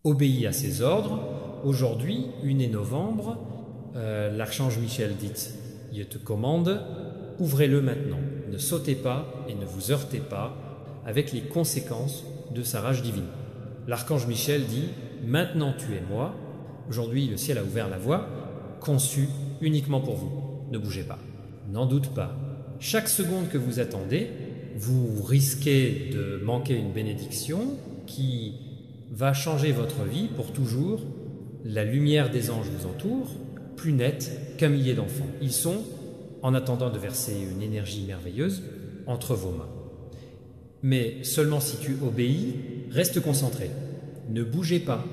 obéis à ses ordres. Aujourd'hui, 1er novembre, l'archange Michel dit « Je te commande, ouvrez-le maintenant, ne sautez pas et ne vous heurtez pas avec les conséquences de sa rage divine. » L'archange Michel dit « Maintenant tu es moi. Aujourd'hui, le ciel a ouvert la voie, conçue uniquement pour vous. Ne bougez pas. N'en doute pas. Chaque seconde que vous attendez, vous risquez de manquer une bénédiction qui va changer votre vie pour toujours. La lumière des anges vous entoure, plus nette qu'un millier d'enfants. Ils sont, en attendant de verser une énergie merveilleuse, entre vos mains. Mais seulement si tu obéis, reste concentré. Ne bougez pas,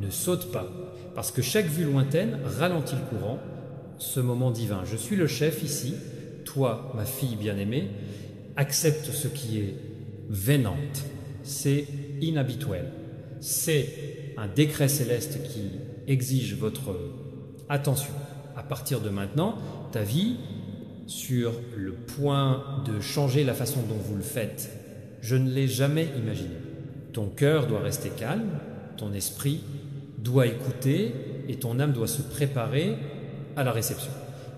ne saute pas, parce que chaque vue lointaine ralentit le courant, ce moment divin. Je suis le chef ici, toi, ma fille bien-aimée, accepte ce qui est vénante. C'est inhabituel. C'est un décret céleste qui exige votre attention. À partir de maintenant, ta vie, sur le point de changer la façon dont vous le faites, je ne l'ai jamais imaginé. Ton cœur doit rester calme, ton esprit doit écouter et ton âme doit se préparer à la réception.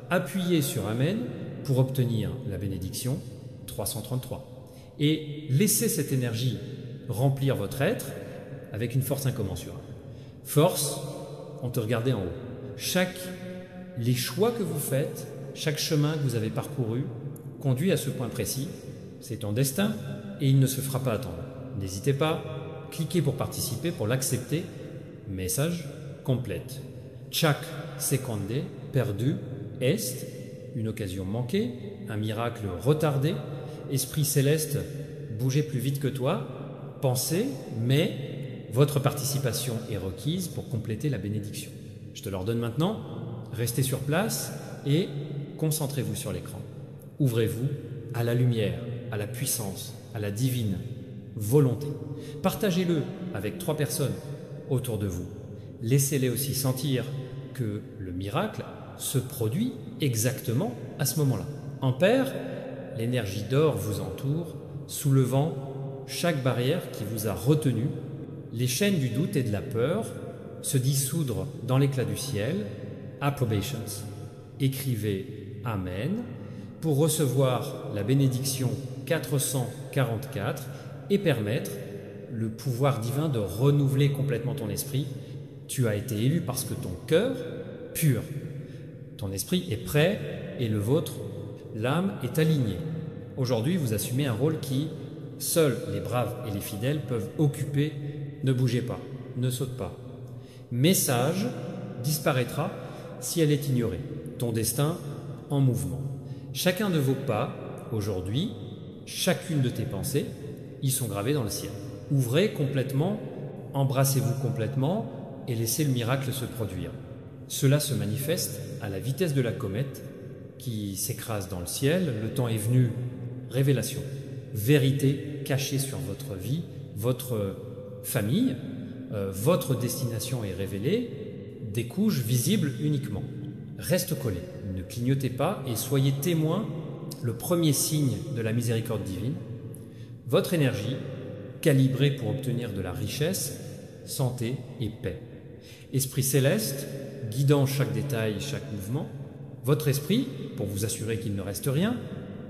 Appuyez sur Amen pour obtenir la bénédiction 333. Et laissez cette énergie remplir votre être avec une force incommensurable. Force, on te regardait en haut. Les choix que vous faites, chaque chemin que vous avez parcouru, conduit à ce point précis. C'est ton destin et il ne se fera pas attendre. N'hésitez pas, cliquez pour participer, pour l'accepter. Message complète. Chaque seconde perdu est une occasion manquée, un miracle retardé. Esprit céleste, bougez plus vite que toi, pensez, mais votre participation est requise pour compléter la bénédiction. Je te l'ordonne maintenant, restez sur place et concentrez-vous sur l'écran. Ouvrez-vous à la lumière, à la puissance, à la divine volonté. Partagez-le avec 3 personnes autour de vous. Laissez-les aussi sentir que le miracle se produit exactement à ce moment-là. En paire, l'énergie d'or vous entoure, soulevant chaque barrière qui vous a retenu. Les chaînes du doute et de la peur se dissoudre dans l'éclat du ciel. Approbations. Écrivez Amen pour recevoir la bénédiction 444 et permettre le pouvoir divin de renouveler complètement ton esprit. Tu as été élu parce que ton cœur, pur, ton esprit est prêt et le vôtre, l'âme, est alignée. Aujourd'hui, vous assumez un rôle qui, seuls les braves et les fidèles peuvent occuper. Ne bougez pas, ne saute pas. Message disparaîtra si elle est ignorée. Ton destin en mouvement. Chacun de vos pas, aujourd'hui, chacune de tes pensées, ils sont gravés dans le ciel. Ouvrez complètement, embrassez-vous complètement et laissez le miracle se produire. Cela se manifeste à la vitesse de la comète qui s'écrase dans le ciel. Le temps est venu, révélation, vérité cachée sur votre vie, votre famille, votre destination est révélée, des couches visibles uniquement. Reste collé, ne clignotez pas et soyez témoin, le premier signe de la miséricorde divine. Votre énergie, calibrée pour obtenir de la richesse, santé et paix. Esprit céleste, guidant chaque détail, chaque mouvement. Votre esprit, pour vous assurer qu'il ne reste rien,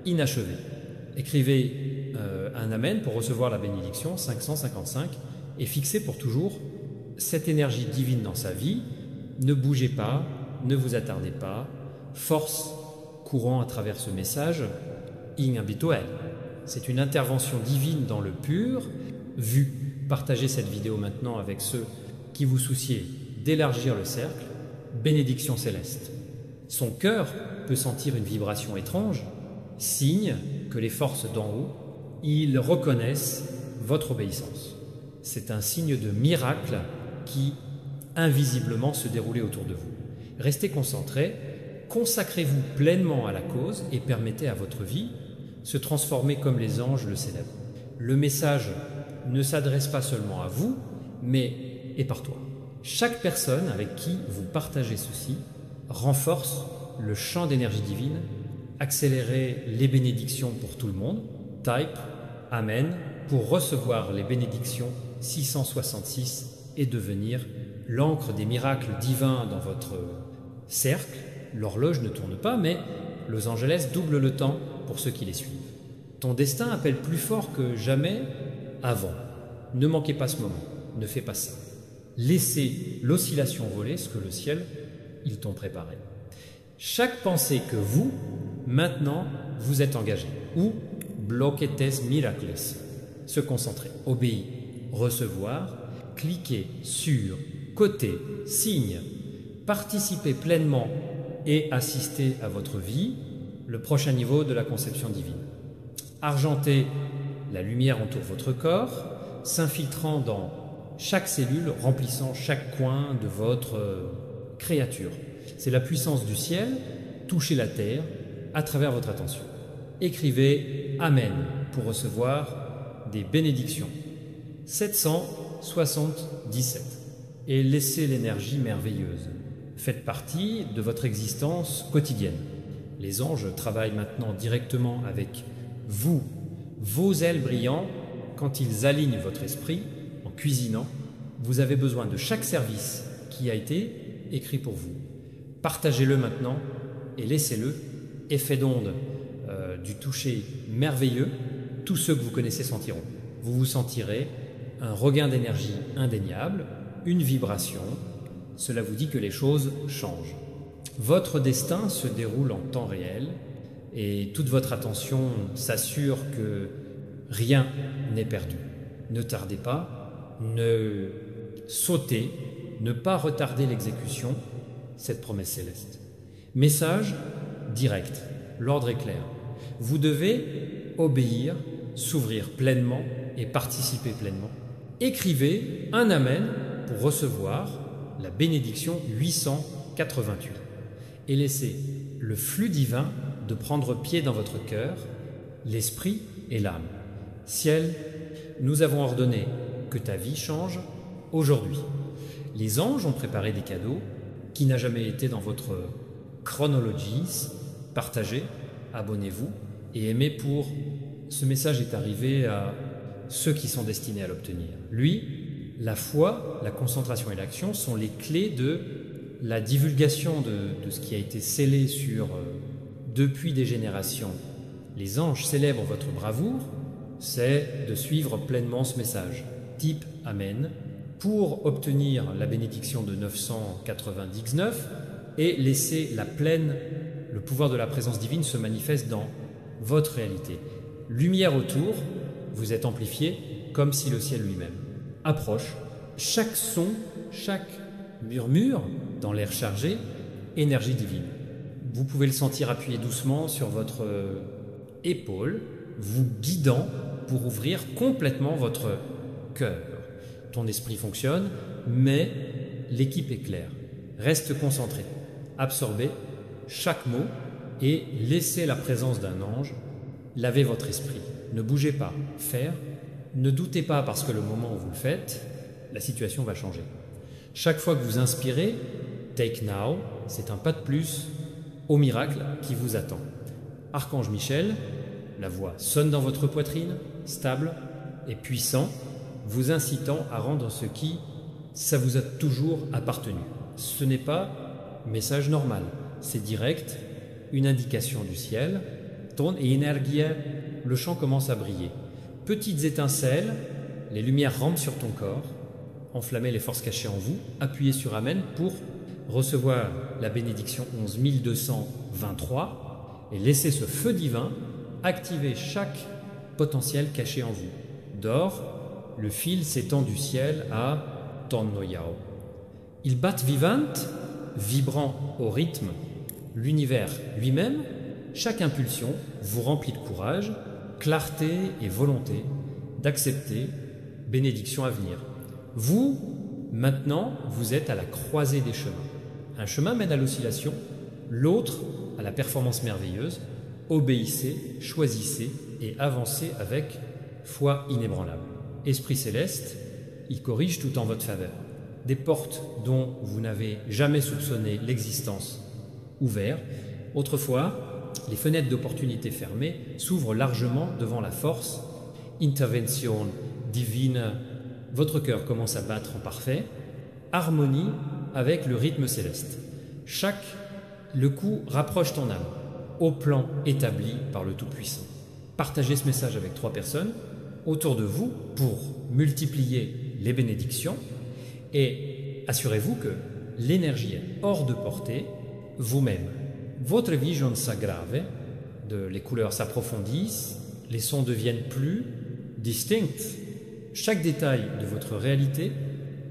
inachevé. Écrivez un Amen pour recevoir la bénédiction 555 et fixez pour toujours cette énergie divine dans sa vie. Ne bougez pas, ne vous attardez pas. Force courant à travers ce message inhabituel. C'est une intervention divine dans le pur. Vu, partagez cette vidéo maintenant avec ceux qui vous souciez d'élargir le cercle. Bénédiction céleste. Son cœur peut sentir une vibration étrange, signe que les forces d'en haut, ils reconnaissent votre obéissance. C'est un signe de miracle qui, invisiblement, se déroulait autour de vous. Restez concentrés, consacrez-vous pleinement à la cause et permettez à votre vie se transformer comme les anges le célèbrent. Le message ne s'adresse pas seulement à vous, mais est par toi. Chaque personne avec qui vous partagez ceci renforce le champ d'énergie divine, accélérez les bénédictions pour tout le monde. Type Amen pour recevoir les bénédictions 666 et devenir l'encre des miracles divins dans votre cercle. L'horloge ne tourne pas, mais Los Angeles double le temps pour ceux qui les suivent. Ton destin appelle plus fort que jamais avant. Ne manquez pas ce moment, ne fais pas ça. Laissez l'oscillation voler ce que le ciel, ils t'ont préparé. Chaque pensée que vous, maintenant, vous êtes engagé, ou bloquetes miracles, se concentrer, obéir, recevoir, cliquez sur côté, signe, participez pleinement et assistez à votre vie, le prochain niveau de la conception divine. Argentez, la lumière entoure votre corps, s'infiltrant dans chaque cellule, remplissant chaque coin de votre créature. C'est la puissance du ciel, touchez la terre à travers votre attention. Écrivez Amen pour recevoir des bénédictions. 777. Et laissez l'énergie merveilleuse. Faites partie de votre existence quotidienne. Les anges travaillent maintenant directement avec vous, vos ailes brillants, quand ils alignent votre esprit en cuisinant. Vous avez besoin de chaque service qui a été écrit pour vous. Partagez-le maintenant et laissez-le, effet d'onde du toucher merveilleux, tous ceux que vous connaissez sentiront. Vous vous sentirez un regain d'énergie indéniable, une vibration, cela vous dit que les choses changent. Votre destin se déroule en temps réel et toute votre attention s'assure que rien n'est perdu. Ne tardez pas, ne sautez, ne pas retarder l'exécution, cette promesse céleste. Message direct, l'ordre est clair. Vous devez obéir, s'ouvrir pleinement et participer pleinement. Écrivez un Amen pour recevoir la bénédiction 888 et laissez le flux divin de prendre pied dans votre cœur, l'esprit et l'âme. Ciel, nous avons ordonné que ta vie change aujourd'hui. Les anges ont préparé des cadeaux qui n'a jamais été dans votre chronologie. Partagez, abonnez-vous et aimez pour... Ce message est arrivé à ceux qui sont destinés à l'obtenir. Lui, la foi, la concentration et l'action sont les clés de la divulgation de ce qui a été scellé depuis des générations. Les anges célèbrent votre bravoure, c'est de suivre pleinement ce message. Type Amen, pour obtenir la bénédiction de 999 et laisser le pouvoir de la présence divine se manifeste dans votre réalité. Lumière autour, vous êtes amplifié comme si le ciel lui-même approche. Chaque son, chaque murmure dans l'air chargé, énergie divine. Vous pouvez le sentir appuyé doucement sur votre épaule, vous guidant pour ouvrir complètement votre cœur. Ton esprit fonctionne, mais l'équipe est claire. Reste concentré, absorbez chaque mot et laissez la présence d'un ange laver votre esprit. Ne bougez pas, faire. Ne doutez pas parce que le moment où vous le faites, la situation va changer. Chaque fois que vous inspirez, take now, c'est un pas de plus au miracle qui vous attend. Archange Michel, la voix sonne dans votre poitrine, stable et puissant, vous incitant à rendre ce qui, ça vous a toujours appartenu. Ce n'est pas message normal, c'est direct, une indication du ciel, tourne et énergie, le champ commence à briller. Petites étincelles, les lumières rampent sur ton corps, enflammez les forces cachées en vous, appuyez sur Amen pour recevoir la bénédiction 11223 et laissez ce feu divin activer chaque potentiel caché en vous. D'or, le fil s'étend du ciel à Tonnoyao. Il bat vivant, vibrant au rythme, l'univers lui-même, chaque impulsion vous remplit de courage, clarté et volonté d'accepter bénédiction à venir. Vous, maintenant, vous êtes à la croisée des chemins. Un chemin mène à l'oscillation, l'autre à la performance merveilleuse. Obéissez, choisissez et avancez avec foi inébranlable. Esprit céleste, il corrige tout en votre faveur. Des portes dont vous n'avez jamais soupçonné l'existence ouvertes. Autrefois, les fenêtres d'opportunité fermées s'ouvrent largement devant la force, intervention divine votre cœur commence à battre en parfait, harmonie avec le rythme céleste. Le coup rapproche ton âme au plan établi par le Tout-Puissant. Partagez ce message avec 3 personnes autour de vous pour multiplier les bénédictions et assurez-vous que l'énergie est hors de portée vous-même. Votre vision s'aggrave, les couleurs s'approfondissent, les sons deviennent plus distincts. Chaque détail de votre réalité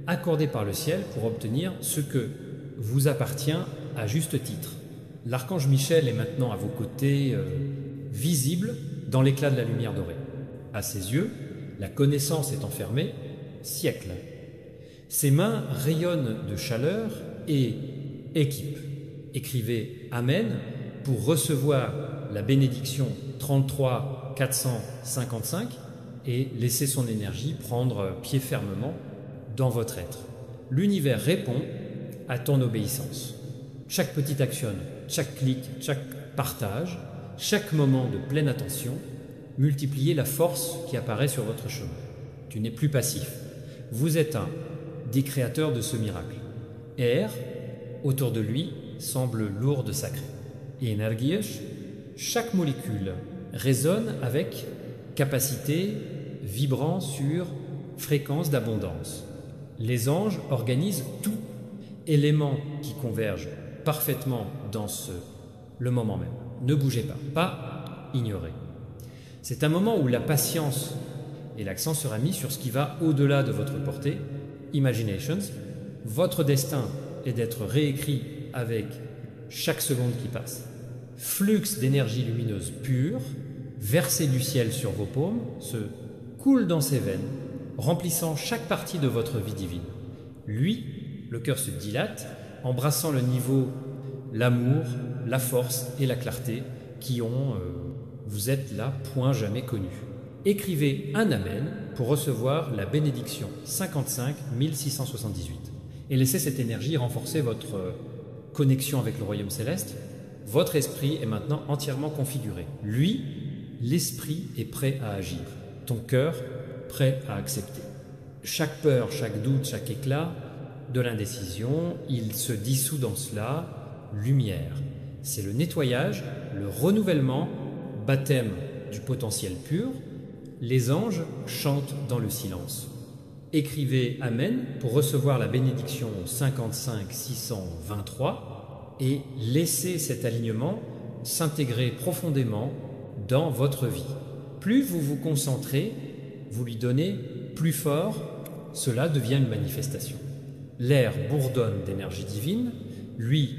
accordé par le ciel pour obtenir ce que vous appartient à juste titre. L'archange Michel est maintenant à vos côtés, visible dans l'éclat de la lumière dorée. À ses yeux, la connaissance est enfermée, siècles. Ses mains rayonnent de chaleur et équipe. Écrivez Amen pour recevoir la bénédiction 33 455 et laissez son énergie prendre pied fermement dans votre être. L'univers répond à ton obéissance. Chaque petite action, chaque clic, chaque partage, chaque moment de pleine attention, multipliez la force qui apparaît sur votre chemin. Tu n'es plus passif. Vous êtes un des créateurs de ce miracle. Air, autour de lui, semble lourd de sacré. Et énergies, chaque molécule résonne avec capacité vibrant sur fréquence d'abondance. Les anges organisent tout, éléments qui convergent parfaitement dans le moment même. Ne bougez pas ignorer. C'est un moment où la patience et l'accent sera mis sur ce qui va au-delà de votre portée. Imaginations, votre destin est d'être réécrit avec chaque seconde qui passe. Flux d'énergie lumineuse pure, versé du ciel sur vos paumes, se coule dans ses veines, remplissant chaque partie de votre vie divine. Lui, le cœur se dilate, embrassant le niveau, l'amour, la force et la clarté qui vous êtes là, point jamais connu. Écrivez un Amen pour recevoir la bénédiction 55 1678 et laissez cette énergie renforcer votre connexion avec le royaume céleste. Votre esprit est maintenant entièrement configuré. Lui, l'esprit est prêt à agir. Ton cœur, prêt à accepter. Chaque peur, chaque doute, chaque éclat de l'indécision, il se dissout dans cela, lumière. C'est le nettoyage, le renouvellement, baptême du potentiel pur. Les anges chantent dans le silence. Écrivez Amen pour recevoir la bénédiction 55 623 et laissez cet alignement s'intégrer profondément dans votre vie. Plus vous vous concentrez, vous lui donnez plus fort, cela devient une manifestation. L'air bourdonne d'énergie divine, lui,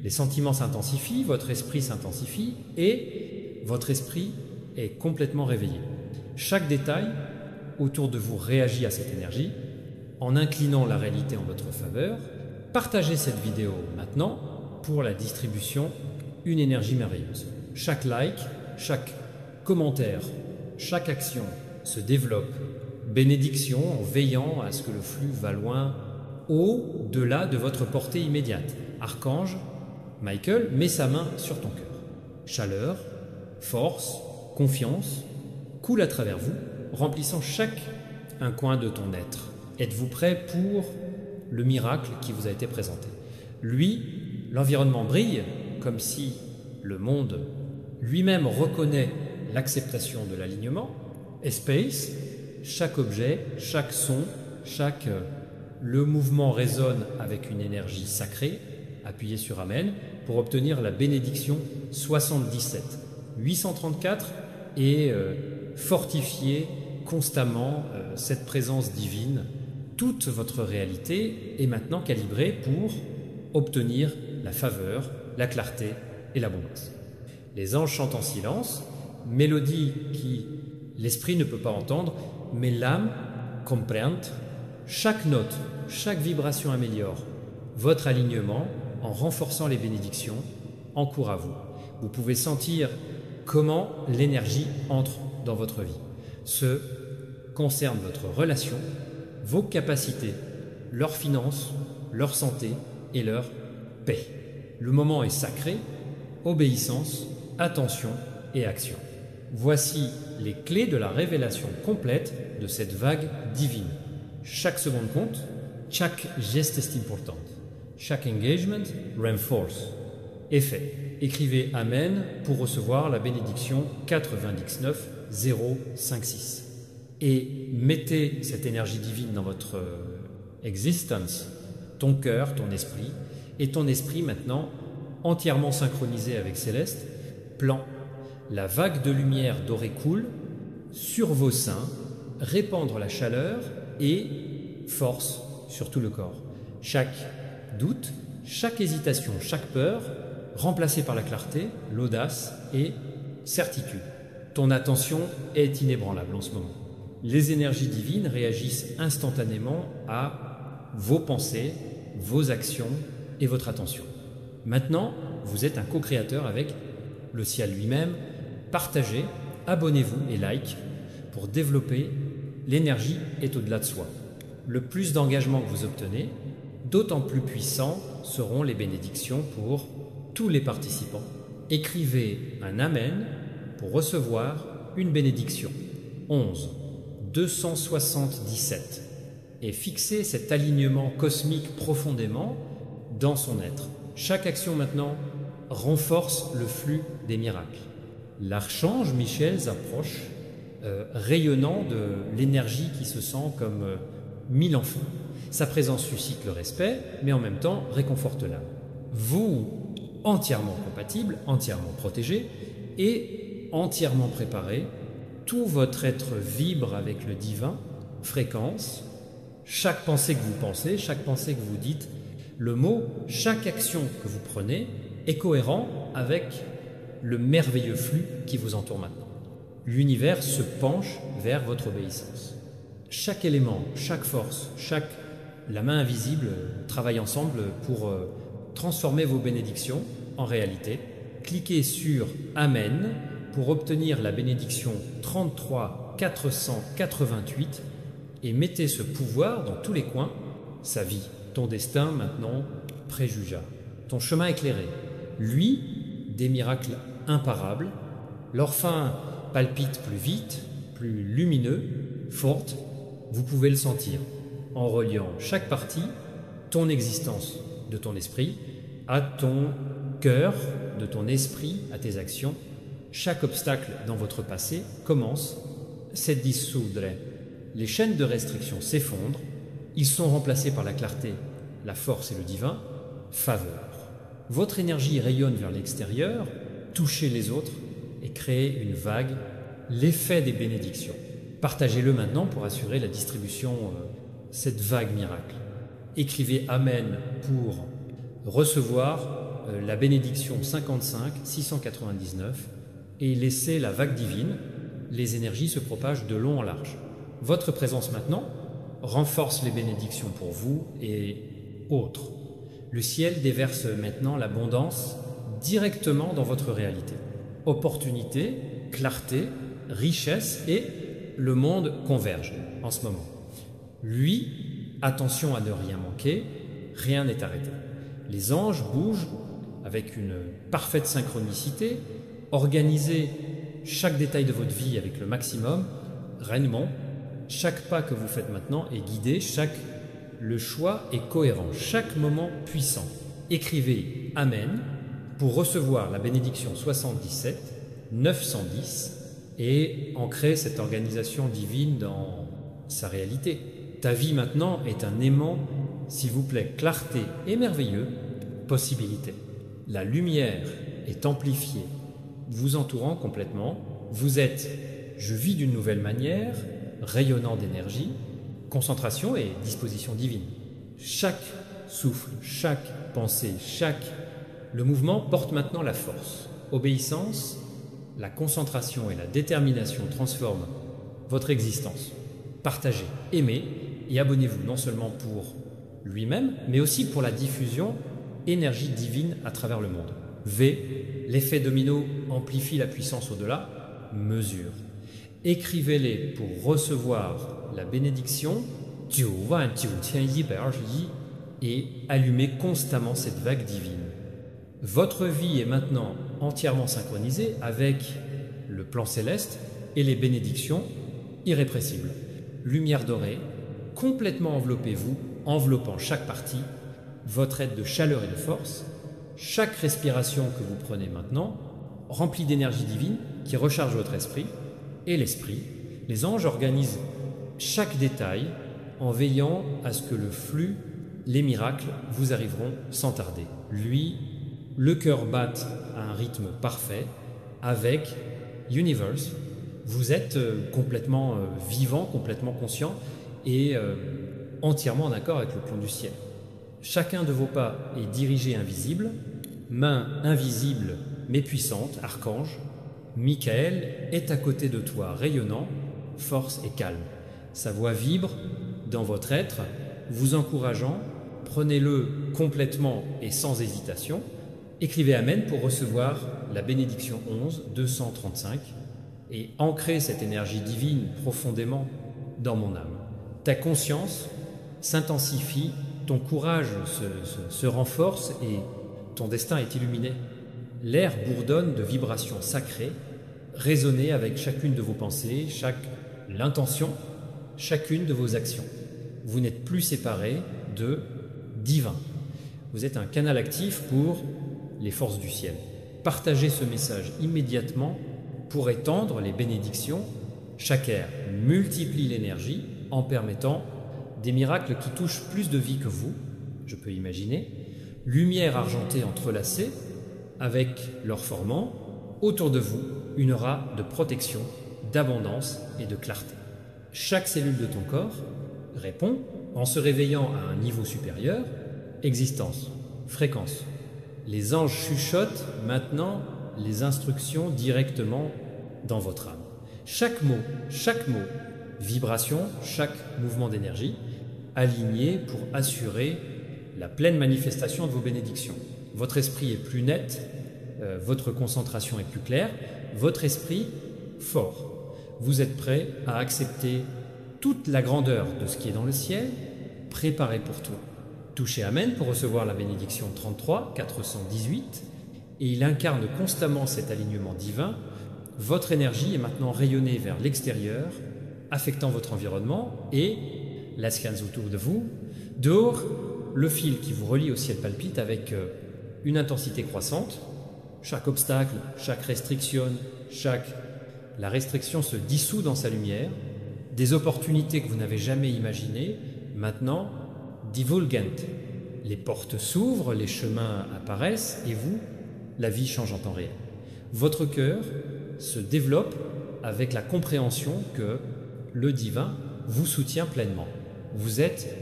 les sentiments s'intensifient, votre esprit s'intensifie et votre esprit est complètement réveillé. Chaque détail autour de vous réagit à cette énergie en inclinant la réalité en votre faveur. Partagez cette vidéo maintenant pour la distribution Une énergie merveilleuse. Chaque like, chaque commentaire, chaque action se développe. Bénédiction en veillant à ce que le flux va loin, au-delà de votre portée immédiate. Archange Michael met sa main sur ton cœur. Chaleur, force, confiance coule à travers vous, remplissant chaque un coin de ton être. Êtes-vous prêt pour le miracle qui vous a été présenté? Lui, l'environnement brille comme si le monde lui-même reconnaît l'acceptation de l'alignement. Espace, chaque objet, chaque son, le mouvement résonne avec une énergie sacrée. Appuyez sur Amen pour obtenir la bénédiction 77 834 et fortifier constamment cette présence divine. Toute votre réalité est maintenant calibrée pour obtenir la faveur, la clarté et l'abondance. Les anges chantent en silence, mélodie qui l'esprit ne peut pas entendre, mais l'âme comprend. Chaque note, chaque vibration améliore votre alignement en renforçant les bénédictions en cours à vous. Vous pouvez sentir comment l'énergie entre dans votre vie. Ce concerne votre relation, vos capacités, leurs finances, leur santé et leur paix. Le moment est sacré, obéissance, attention et action. Voici les clés de la révélation complète de cette vague divine. Chaque seconde compte, chaque geste est important. Chaque engagement reinforce. Effet. Écrivez Amen pour recevoir la bénédiction 99.056. Et mettez cette énergie divine dans votre existence, ton cœur, ton esprit, et ton esprit maintenant entièrement synchronisé avec Céleste, plan. La vague de lumière dorée coule sur vos seins, répandre la chaleur et force sur tout le corps. Chaque doute, chaque hésitation, chaque peur, remplacée par la clarté, l'audace et certitude. Ton attention est inébranlable en ce moment. Les énergies divines réagissent instantanément à vos pensées, vos actions et votre attention. Maintenant, vous êtes un co-créateur avec le ciel lui-même. Partagez, abonnez-vous et like pour développer l'énergie est au-delà de soi. Le plus d'engagement que vous obtenez, d'autant plus puissants seront les bénédictions pour tous les participants. Écrivez un Amen pour recevoir une bénédiction. 11, 277. Et fixez cet alignement cosmique profondément dans son être. Chaque action maintenant renforce le flux des miracles. L'archange Michel s'approche, rayonnant de l'énergie qui se sent comme 1000 enfants. Sa présence suscite le respect, mais en même temps réconforte l'âme. Vous, entièrement compatible, entièrement protégé et entièrement préparé, tout votre être vibre avec le divin, fréquence, chaque pensée que vous pensez, chaque pensée que vous dites, le mot, chaque action que vous prenez est cohérent avec le merveilleux flux qui vous entoure maintenant. L'univers se penche vers votre obéissance. Chaque élément, chaque force, la main invisible travaille ensemble pour transformer vos bénédictions en réalité. Cliquez sur Amen pour obtenir la bénédiction 33 488 et mettez ce pouvoir dans tous les coins, sa vie, ton destin maintenant préjugea, ton chemin éclairé. Lui, des miracles imparables, leur fin palpite plus vite, plus lumineux, forte, vous pouvez le sentir en reliant chaque partie, ton existence de ton esprit, à ton cœur, de ton esprit, à tes actions. Chaque obstacle dans votre passé commence se dissoudre. Les chaînes de restriction s'effondrent, ils sont remplacés par la clarté, la force et le divin, faveur. Votre énergie rayonne vers l'extérieur, touchez les autres et créez une vague, l'effet des bénédictions. Partagez-le maintenant pour assurer la distribution, cette vague miracle. Écrivez Amen pour recevoir la bénédiction 55 699 et laissez la vague divine, les énergies se propagent de long en large. Votre présence maintenant renforce les bénédictions pour vous et autres. Le ciel déverse maintenant l'abondance directement dans votre réalité. Opportunité, clarté, richesse et le monde converge en ce moment. Lui, attention à ne rien manquer, rien n'est arrêté. Les anges bougent avec une parfaite synchronicité, organisez chaque détail de votre vie avec le maximum, rainement. Chaque pas que vous faites maintenant est guidé, le choix est cohérent, chaque moment puissant. Écrivez Amen pour recevoir la bénédiction 77 910 et ancrer cette organisation divine dans sa réalité. Ta vie maintenant est un aimant, s'il vous plaît, clarté et merveilleux, possibilité. La lumière est amplifiée, vous entourant complètement. Vous êtes, je vis d'une nouvelle manière, rayonnant d'énergie, concentration et disposition divine. Chaque souffle, chaque pensée, le mouvement porte maintenant la force. Obéissance, la concentration et la détermination transforment votre existence. Partagez, aimez et abonnez-vous non seulement pour lui-même, mais aussi pour la diffusion énergie divine à travers le monde. V, l'effet domino amplifie la puissance au-delà, mesure. Écrivez-les pour recevoir la bénédiction 99,121 et allumez constamment cette vague divine. Votre vie est maintenant entièrement synchronisée avec le plan céleste et les bénédictions irrépressibles. Lumière dorée, complètement envelopper vous, enveloppant chaque partie, votre aide de chaleur et de force. Chaque respiration que vous prenez maintenant remplie d'énergie divine qui recharge votre esprit et l'esprit. Les anges organisent chaque détail en veillant à ce que le flux, les miracles vous arriveront sans tarder. Lui, le cœur bat à un rythme parfait avec Universe. Vous êtes complètement vivant, complètement conscient et entièrement en accord avec le plan du ciel. Chacun de vos pas est dirigé invisible, main invisible mais puissante, archange. Michael est à côté de toi, rayonnant, force et calme. Sa voix vibre dans votre être, vous encourageant. Prenez-le complètement et sans hésitation. Écrivez Amen pour recevoir la bénédiction 11, 235 et ancrer cette énergie divine profondément dans mon âme. Ta conscience s'intensifie, ton courage se renforce et ton destin est illuminé. L'air bourdonne de vibrations sacrées, résonnez avec chacune de vos pensées, l'intention, chacune de vos actions. Vous n'êtes plus séparés de divin. Vous êtes un canal actif pour les forces du ciel. Partagez ce message immédiatement pour étendre les bénédictions. Chaque air multiplie l'énergie en permettant des miracles qui touchent plus de vie que vous, je peux imaginer. Lumière argentée entrelacée avec leur formant, autour de vous, une aura de protection, d'abondance et de clarté. Chaque cellule de ton corps répond en se réveillant à un niveau supérieur, existence, fréquence. Les anges chuchotent maintenant les instructions directement dans votre âme. Chaque mot, vibration, chaque mouvement d'énergie, aligné pour assurer la pleine manifestation de vos bénédictions. Votre esprit est plus net, votre concentration est plus claire, votre esprit fort. Vous êtes prêt à accepter toute la grandeur de ce qui est dans le ciel, préparé pour toi. Touchez Amen pour recevoir la bénédiction 33, 418, et il incarne constamment cet alignement divin. Votre énergie est maintenant rayonnée vers l'extérieur, affectant votre environnement et la science autour de vous. Dehors, le fil qui vous relie au ciel palpite avec une intensité croissante. Chaque obstacle, chaque restriction, la restriction se dissout dans sa lumière. Des opportunités que vous n'avez jamais imaginées, maintenant, divulgent. Les portes s'ouvrent, les chemins apparaissent et vous, la vie change en temps réel. Votre cœur se développe avec la compréhension que le divin vous soutient pleinement. Vous êtes,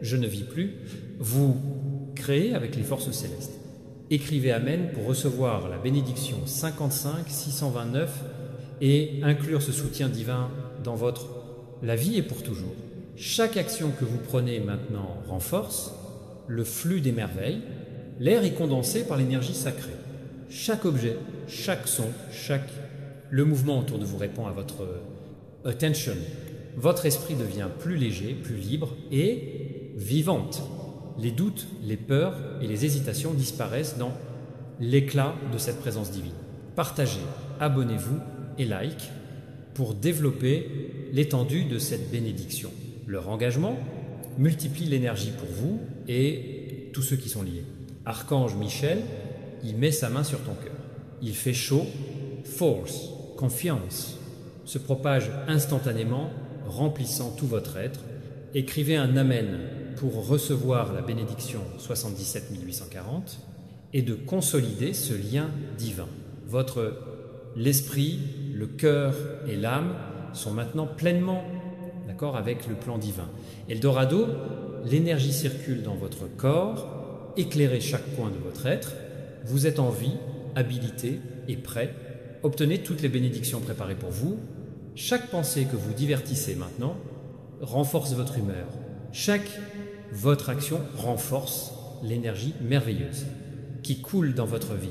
je ne vis plus, vous créez avec les forces célestes. Écrivez Amen pour recevoir la bénédiction 55, 629 et inclure ce soutien divin dans la vie est pour toujours. Chaque action que vous prenez maintenant renforce le flux des merveilles. L'air est condensé par l'énergie sacrée. Chaque objet, chaque son, le mouvement autour de vous répond à votre attention. Votre esprit devient plus léger, plus libre et vivante. Les doutes, les peurs et les hésitations disparaissent dans l'éclat de cette présence divine. Partagez, abonnez-vous et like pour développer l'étendue de cette bénédiction. Leur engagement multiplie l'énergie pour vous et tous ceux qui sont liés. Archange Michel, il met sa main sur ton cœur. Il fait chaud, force, confiance, se propage instantanément, remplissant tout votre être. Écrivez un Amen pour recevoir la bénédiction 77 840 et de consolider ce lien divin. L'esprit, le cœur et l'âme sont maintenant pleinement d'accord avec le plan divin. Eldorado, l'énergie circule dans votre corps, éclairez chaque coin de votre être. Vous êtes en vie, habilité et prêt. Obtenez toutes les bénédictions préparées pour vous. Chaque pensée que vous divertissez maintenant renforce votre humeur. Votre action renforce l'énergie merveilleuse qui coule dans votre vie.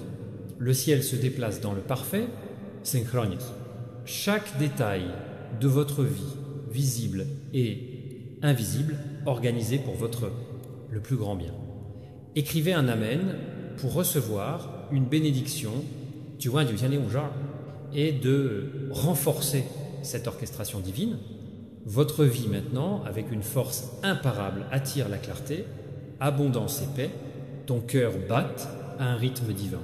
Le ciel se déplace dans le parfait, synchronis. Chaque détail de votre vie, visible et invisible, organisé pour le plus grand bien. Écrivez un Amen pour recevoir une bénédiction et de renforcer cette orchestration divine. Votre vie maintenant, avec une force imparable, attire la clarté, abondance et paix, ton cœur batte à un rythme divin.